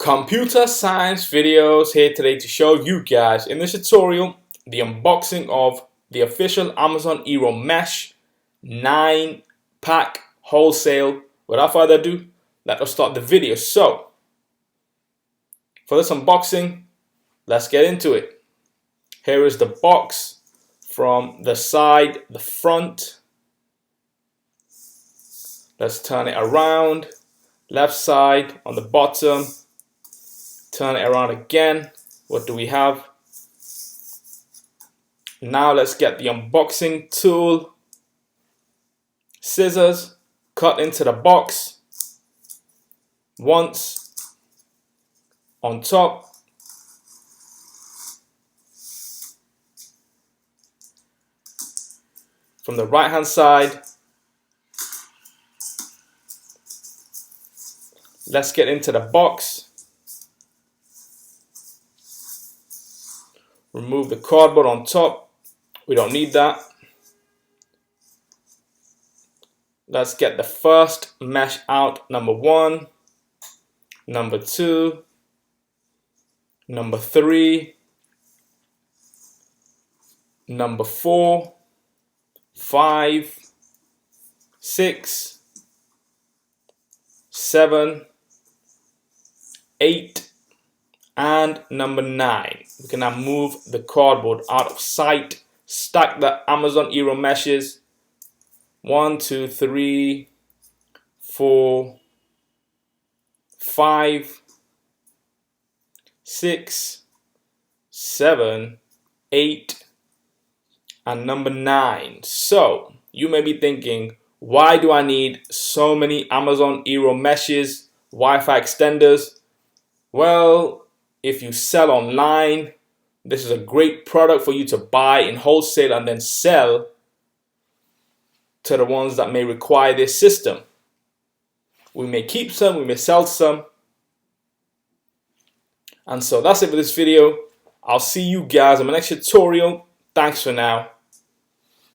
Computer science videos here today to show you guys in this tutorial the unboxing of the official Amazon Eero Mesh 9-pack wholesale. Without further ado, let us start the video. So for this unboxing, let's get into it. Here is the box from the side, the front. Let's turn it around. Left side on the bottom. Turn it around again. What do we have? Now let's get the unboxing tool. Scissors. Cut into the box. Once. On top. From the right hand side. Let's get into the box. Remove the cardboard on top. We don't need that. Let's get the first mesh out. Number 1, number 2, number 3, number 4, 5, 6, 7, 8, and number 9. We can now move the cardboard out of sight. Stack the Amazon Eero meshes. 1, 2, 3, 4, 5, 6, 7, 8, and number 9. So you may be thinking, why do I need so many Amazon Eero meshes, Wi-Fi extenders? Well, if you sell online, this is a great product for you to buy in wholesale and then sell to the ones that may require this system. We may keep some, we may sell some. And so that's it for this video. I'll see you guys in my next tutorial. Thanks for now.